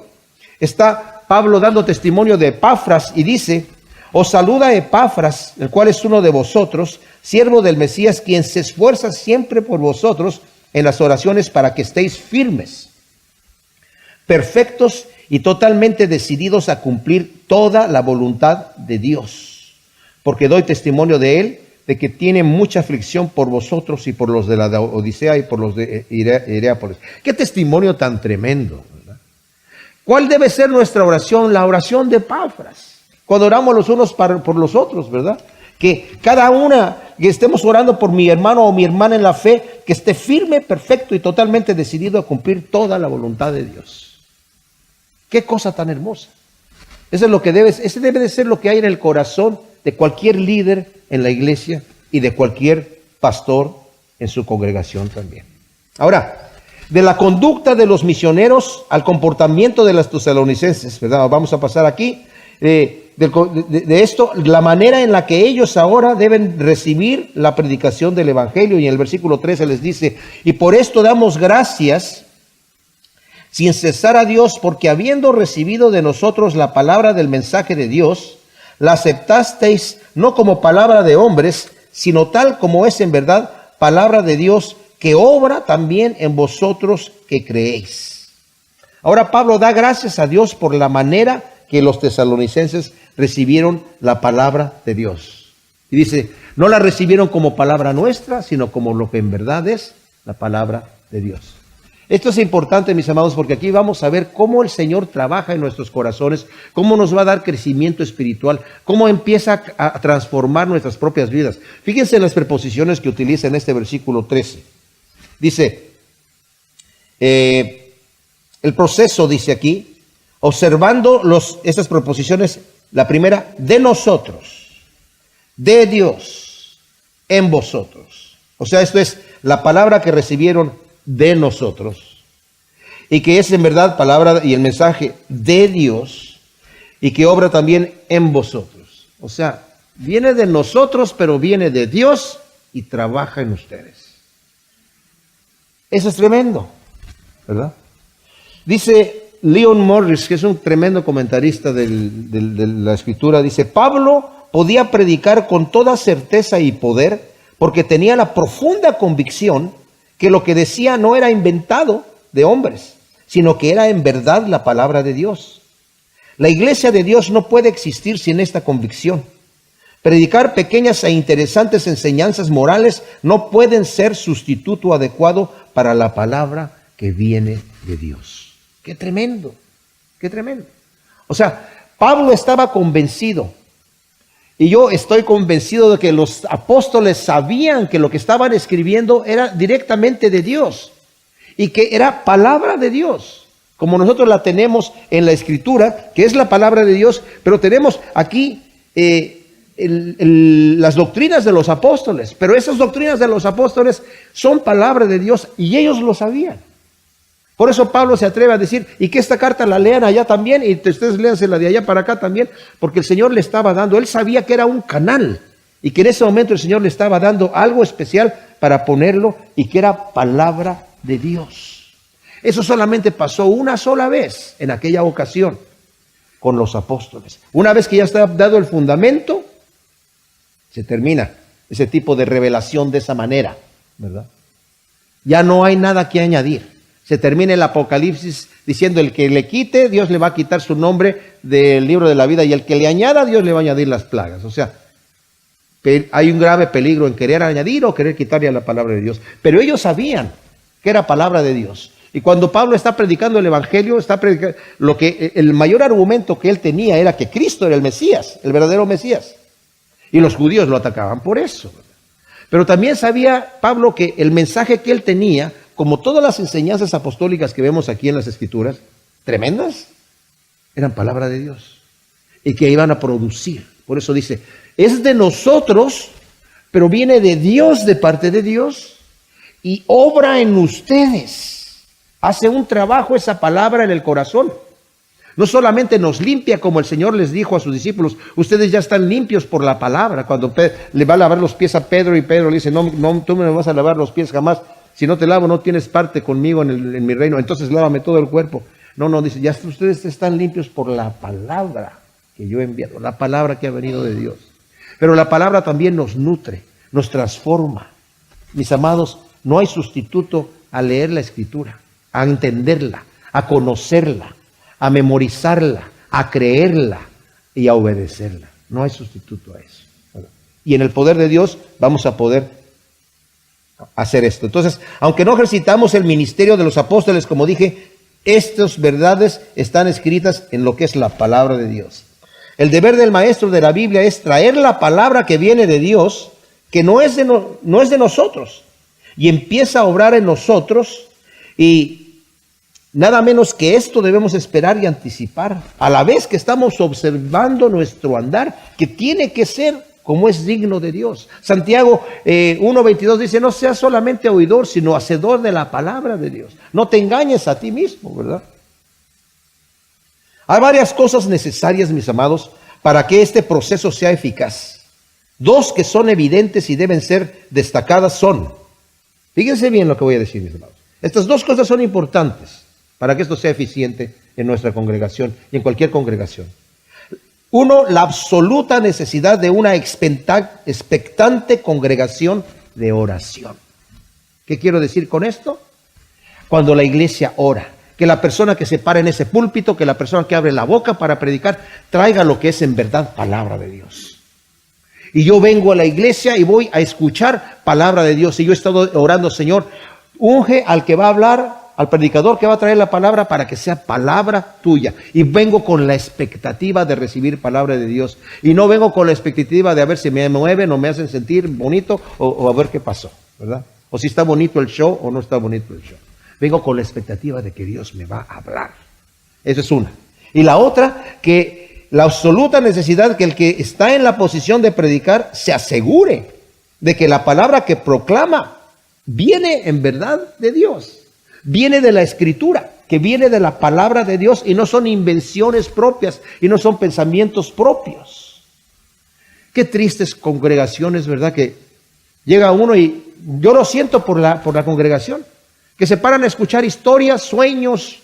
está Pablo dando testimonio de Epafras y dice, os saluda Epafras, el cual es uno de vosotros, siervo del Mesías, quien se esfuerza siempre por vosotros en las oraciones para que estéis firmes, perfectos y totalmente decididos a cumplir toda la voluntad de Dios. Porque doy testimonio de Él, de que tiene mucha aflicción por vosotros y por los de la Odisea y por los de Hierápolis. Qué testimonio tan tremendo, ¿verdad? ¿Cuál debe ser nuestra oración? La oración de Epafras. Cuando oramos los unos por los otros, ¿verdad? Que cada una que estemos orando por mi hermano o mi hermana en la fe, que esté firme, perfecto y totalmente decidido a cumplir toda la voluntad de Dios. Qué cosa tan hermosa. Eso es lo que ese debe de ser lo que hay en el corazón de cualquier líder en la iglesia y de cualquier pastor en su congregación también. Ahora, de la conducta de los misioneros al comportamiento de los tesalonicenses, ¿verdad? Vamos a pasar aquí. De esto, la manera en la que ellos ahora deben recibir la predicación del evangelio, y en el versículo 13 les dice: y por esto damos gracias sin cesar a Dios, porque habiendo recibido de nosotros la palabra del mensaje de Dios, la aceptasteis no como palabra de hombres, sino tal como es en verdad palabra de Dios, que obra también en vosotros que creéis. Ahora Pablo da gracias a Dios por la manera que los tesalonicenses recibieron la palabra de Dios. Y dice, no la recibieron como palabra nuestra, sino como lo que en verdad es la palabra de Dios. Esto es importante, mis amados, porque aquí vamos a ver cómo el Señor trabaja en nuestros corazones, cómo nos va a dar crecimiento espiritual, cómo empieza a transformar nuestras propias vidas. Fíjense en las preposiciones que utiliza en este versículo 13. Dice, el proceso, dice aquí, observando estas preposiciones, la primera, de nosotros, de Dios, en vosotros. O sea, esto es la palabra que recibieron de nosotros, y que es en verdad palabra y el mensaje de Dios, y que obra también en vosotros. O sea, viene de nosotros, pero viene de Dios y trabaja en ustedes. Eso es tremendo, ¿verdad? Dice Leon Morris, que es un tremendo comentarista de la Escritura, dice, Pablo podía predicar con toda certeza y poder porque tenía la profunda convicción que lo que decía no era inventado de hombres, sino que era en verdad la palabra de Dios. La iglesia de Dios no puede existir sin esta convicción. Predicar pequeñas e interesantes enseñanzas morales no pueden ser sustituto adecuado para la palabra que viene de Dios. ¡Qué tremendo! ¡Qué tremendo! O sea, Pablo estaba convencido, y yo estoy convencido de que los apóstoles sabían que lo que estaban escribiendo era directamente de Dios y que era palabra de Dios, como nosotros la tenemos en la Escritura, que es la palabra de Dios, pero tenemos aquí las doctrinas de los apóstoles, pero esas doctrinas de los apóstoles son palabra de Dios y ellos lo sabían. Por eso Pablo se atreve a decir, y que esta carta la lean allá también, y ustedes léansela de allá para acá también, porque el Señor le estaba dando, él sabía que era un canal, y que en ese momento el Señor le estaba dando algo especial para ponerlo, y que era palabra de Dios. Eso solamente pasó una sola vez en aquella ocasión con los apóstoles. Una vez que ya está dado el fundamento, se termina ese tipo de revelación de esa manera, ¿verdad? Ya no hay nada que añadir. Se termina el Apocalipsis diciendo, el que le quite, Dios le va a quitar su nombre del libro de la vida, y el que le añada, Dios le va a añadir las plagas. O sea, hay un grave peligro en querer añadir o querer quitarle a la palabra de Dios. Pero ellos sabían que era palabra de Dios. Y cuando Pablo está predicando el Evangelio, el mayor argumento que él tenía era que Cristo era el Mesías, el verdadero Mesías. Y los judíos lo atacaban por eso. Pero también sabía Pablo que el mensaje que él tenía, como todas las enseñanzas apostólicas que vemos aquí en las Escrituras, tremendas, eran palabra de Dios y que iban a producir. Por eso dice, es de nosotros, pero viene de Dios, de parte de Dios, y obra en ustedes. Hace un trabajo esa palabra en el corazón. No solamente nos limpia, como el Señor les dijo a sus discípulos, ustedes ya están limpios por la palabra. Cuando le va a lavar los pies a Pedro, y Pedro le dice, no, tú me vas a lavar los pies jamás. Si no te lavo, no tienes parte conmigo en mi reino. Entonces lávame todo el cuerpo. No, dice, ya ustedes están limpios por la palabra que yo he enviado, la palabra que ha venido de Dios. Pero la palabra también nos nutre, nos transforma. Mis amados, no hay sustituto a leer la Escritura, a entenderla, a conocerla, a memorizarla, a creerla y a obedecerla. No hay sustituto a eso. Y en el poder de Dios vamos a poder hacer esto. Entonces, aunque no ejercitamos el ministerio de los apóstoles, como dije, estas verdades están escritas en lo que es la palabra de Dios. El deber del maestro de la Biblia es traer la palabra que viene de Dios, que no es de nosotros, y empieza a obrar en nosotros, y nada menos que esto debemos esperar y anticipar, a la vez que estamos observando nuestro andar, que tiene que ser como es digno de Dios. Santiago 1:22 dice, no seas solamente oidor, sino hacedor de la palabra de Dios. No te engañes a ti mismo, ¿verdad? Hay varias cosas necesarias, mis amados, para que este proceso sea eficaz. Dos que son evidentes y deben ser destacadas son, fíjense bien lo que voy a decir, mis amados. Estas dos cosas son importantes para que esto sea eficiente en nuestra congregación y en cualquier congregación. Uno, la absoluta necesidad de una expectante congregación de oración. ¿Qué quiero decir con esto? Cuando la iglesia ora, que la persona que se para en ese púlpito, que la persona que abre la boca para predicar, traiga lo que es en verdad palabra de Dios. Y yo vengo a la iglesia y voy a escuchar palabra de Dios. Y yo he estado orando, Señor, unge al que va a hablar, al predicador que va a traer la palabra, para que sea palabra tuya. Y vengo con la expectativa de recibir palabra de Dios. Y no vengo con la expectativa de a ver si me mueven o me hacen sentir bonito o a ver qué pasó, ¿verdad? O si está bonito el show o no está bonito el show. Vengo con la expectativa de que Dios me va a hablar. Esa es una. Y la otra, que la absoluta necesidad que el que está en la posición de predicar se asegure de que la palabra que proclama viene en verdad de Dios. Viene de la Escritura, que viene de la palabra de Dios y no son invenciones propias y no son pensamientos propios. Qué tristes congregaciones, ¿verdad? Que llega uno y yo lo siento por la congregación, que se paran a escuchar historias, sueños,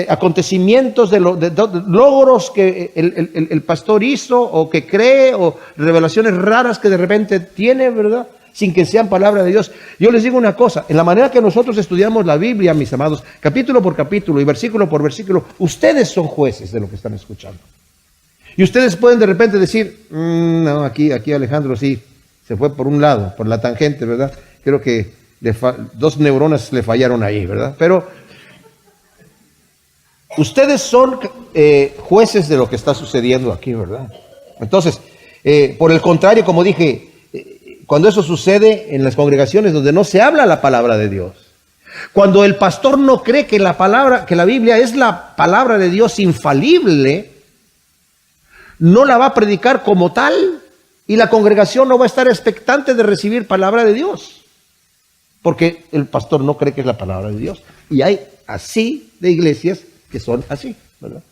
acontecimientos de logros que el pastor hizo o que cree, o revelaciones raras que de repente tiene, ¿verdad? Sin que sean palabra de Dios. Yo les digo una cosa, en la manera que nosotros estudiamos la Biblia, mis amados, capítulo por capítulo y versículo por versículo, ustedes son jueces de lo que están escuchando. Y ustedes pueden de repente decir, no, aquí Alejandro sí, se fue por un lado, por la tangente, ¿verdad? Creo que dos neuronas le fallaron ahí, ¿verdad? Pero ustedes son jueces de lo que está sucediendo aquí, ¿verdad? Entonces, por el contrario, como dije, cuando eso sucede en las congregaciones donde no se habla la palabra de Dios, cuando el pastor no cree que la Biblia es la palabra de Dios infalible, no la va a predicar como tal y la congregación no va a estar expectante de recibir palabra de Dios, porque el pastor no cree que es la palabra de Dios. Y hay así de iglesias que son así, ¿verdad?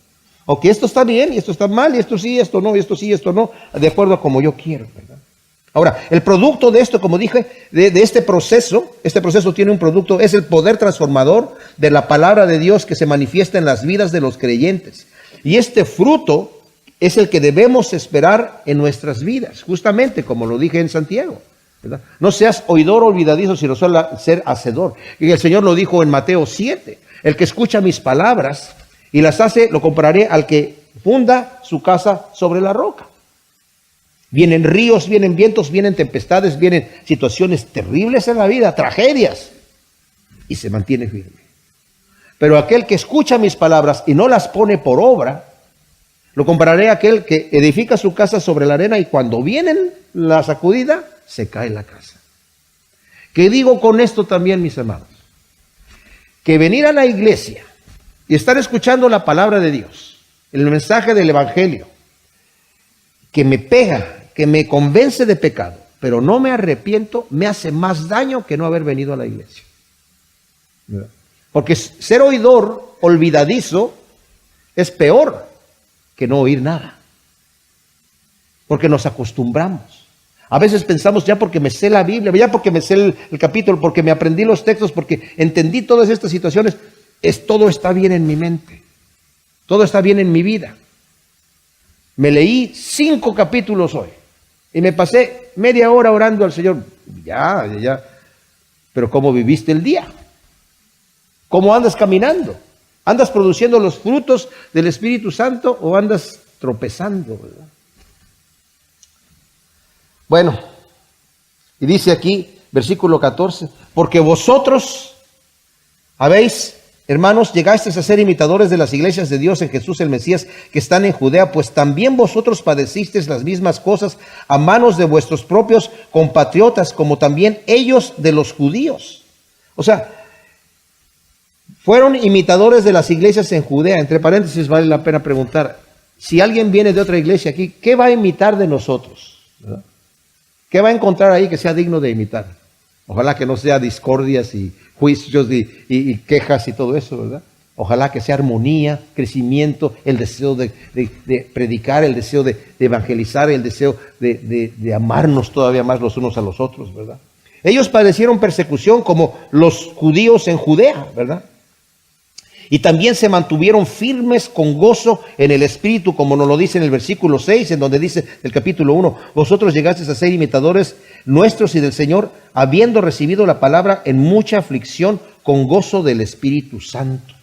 O que esto está bien y esto está mal, y esto sí, esto no, y esto sí, esto no, de acuerdo a como yo quiero, ¿verdad? Ahora, el producto de esto, como dije, de este proceso tiene un producto, es el poder transformador de la palabra de Dios que se manifiesta en las vidas de los creyentes. Y este fruto es el que debemos esperar en nuestras vidas, justamente como lo dije en Santiago, ¿verdad? No seas oidor olvidadizo, sino solo ser hacedor. Y el Señor lo dijo en Mateo 7, el que escucha mis palabras y las hace, lo compararé al que funda su casa sobre la roca. Vienen ríos, vienen vientos, vienen tempestades, vienen situaciones terribles en la vida, tragedias, y se mantiene firme. Pero aquel que escucha mis palabras y no las pone por obra, lo compararé a aquel que edifica su casa sobre la arena y cuando viene la sacudida, se cae la casa. ¿Qué digo con esto también, mis hermanos? Que venir a la iglesia y estar escuchando la palabra de Dios, el mensaje del evangelio, que me pega, que me convence de pecado, pero no me arrepiento, me hace más daño que no haber venido a la iglesia. ¿Verdad? Porque ser oidor olvidadizo es peor que no oír nada. Porque nos acostumbramos. A veces pensamos, ya porque me sé la Biblia, ya porque me sé el capítulo, porque me aprendí los textos, porque entendí todas estas situaciones, todo está bien en mi mente. Todo está bien en mi vida. Me leí 5 capítulos hoy y me pasé media hora orando al Señor. Ya. Pero ¿cómo viviste el día? ¿Cómo andas caminando? ¿Andas produciendo los frutos del Espíritu Santo o andas tropezando, ¿verdad? Bueno, y dice aquí, versículo 14, porque vosotros habéis, hermanos, llegasteis a ser imitadores de las iglesias de Dios en Jesús el Mesías que están en Judea, pues también vosotros padecisteis las mismas cosas a manos de vuestros propios compatriotas, como también ellos de los judíos. O sea, fueron imitadores de las iglesias en Judea. Entre paréntesis, vale la pena preguntar, si alguien viene de otra iglesia aquí, ¿qué va a imitar de nosotros? ¿Verdad? ¿Qué va a encontrar ahí que sea digno de imitar? Ojalá que no sea discordias y juicios y quejas y todo eso, ¿verdad? Ojalá que sea armonía, crecimiento, el deseo de predicar, el deseo de evangelizar, el deseo de amarnos todavía más los unos a los otros, ¿verdad? Ellos padecieron persecución como los judíos en Judea, ¿verdad? Y también se mantuvieron firmes con gozo en el Espíritu, como nos lo dice en el versículo 6, en donde dice el capítulo 1, vosotros llegasteis a ser imitadores nuestros y del Señor, habiendo recibido la palabra en mucha aflicción con gozo del Espíritu Santo.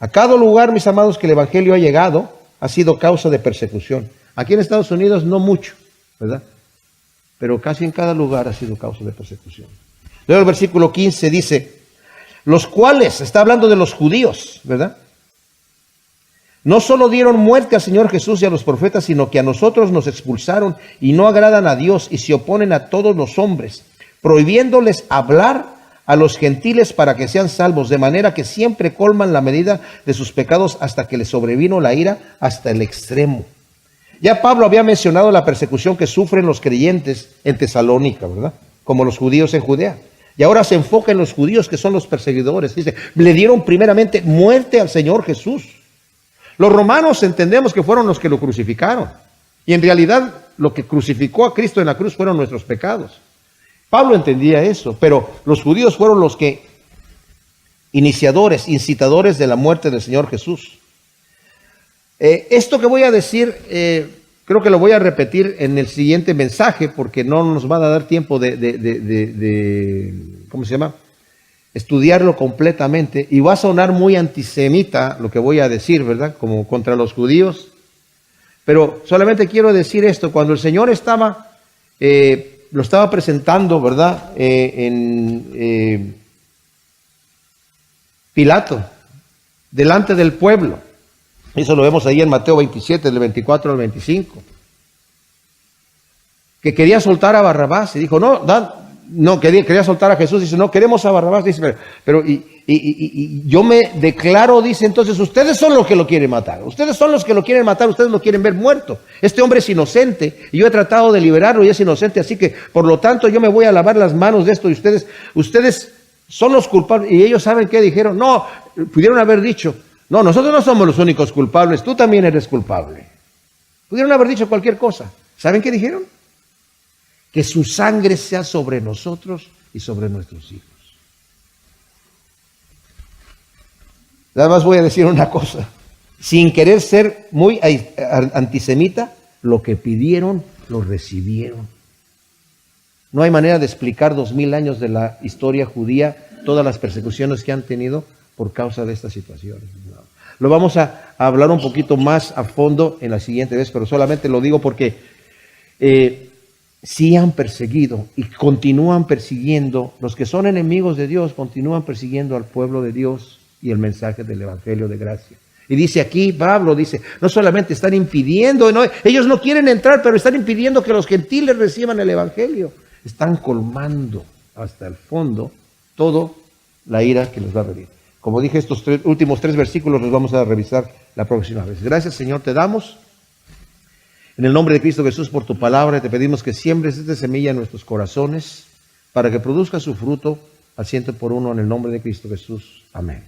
A cada lugar, mis amados, que el Evangelio ha llegado, ha sido causa de persecución. Aquí en Estados Unidos no mucho, ¿verdad? Pero casi en cada lugar ha sido causa de persecución. Luego el versículo 15 dice, los cuales, está hablando de los judíos, ¿verdad? No solo dieron muerte al Señor Jesús y a los profetas, sino que a nosotros nos expulsaron y no agradan a Dios y se oponen a todos los hombres, prohibiéndoles hablar a los gentiles para que sean salvos, de manera que siempre colman la medida de sus pecados hasta que les sobrevino la ira hasta el extremo. Ya Pablo había mencionado la persecución que sufren los creyentes en Tesalónica, ¿verdad? Como los judíos en Judea. Y ahora se enfoca en los judíos que son los perseguidores. Dice, le dieron primeramente muerte al Señor Jesús. Los romanos entendemos que fueron los que lo crucificaron. Y en realidad lo que crucificó a Cristo en la cruz fueron nuestros pecados. Pablo entendía eso, pero los judíos fueron los que iniciadores, incitadores de la muerte del Señor Jesús. Esto que voy a decir, creo que lo voy a repetir en el siguiente mensaje porque no nos va a dar tiempo de ¿cómo se llama? Estudiarlo completamente y va a sonar muy antisemita lo que voy a decir, ¿verdad? Como contra los judíos. Pero solamente quiero decir esto, cuando el Señor lo estaba presentando, ¿verdad? En Pilato, delante del pueblo. Eso lo vemos ahí en Mateo 27, del 24 al 25. Que quería soltar a Barrabás y dijo, quería soltar a Jesús. Dice, no, queremos a Barrabás. Dice, pero yo me declaro, dice, entonces ustedes son los que lo quieren matar. Ustedes son los que lo quieren matar, ustedes lo quieren ver muerto. Este hombre es inocente y yo he tratado de liberarlo y es inocente. Así que, por lo tanto, yo me voy a lavar las manos de esto y ustedes son los culpables. Y ellos saben qué dijeron. No, pudieron haber dicho, no, nosotros no somos los únicos culpables, tú también eres culpable. Pudieron haber dicho cualquier cosa. ¿Saben qué dijeron? Que su sangre sea sobre nosotros y sobre nuestros hijos. Nada más voy a decir una cosa. Sin querer ser muy antisemita, lo que pidieron, lo recibieron. No hay manera de explicar 2000 años de la historia judía, todas las persecuciones que han tenido por causa de estas situaciones. Lo vamos a hablar un poquito más a fondo en la siguiente vez, pero solamente lo digo porque sí han perseguido y continúan persiguiendo, los que son enemigos de Dios continúan persiguiendo al pueblo de Dios y el mensaje del Evangelio de gracia. Y dice aquí, Pablo dice, no solamente están impidiendo, ellos no quieren entrar, pero están impidiendo que los gentiles reciban el Evangelio. Están colmando hasta el fondo toda la ira que les va a venir. Como dije, estos últimos 3 versículos los vamos a revisar la próxima vez. Gracias, Señor, te damos. En el nombre de Cristo Jesús, por tu palabra, te pedimos que siembres esta semilla en nuestros corazones para que produzca su fruto al 100 por 1 en el nombre de Cristo Jesús. Amén.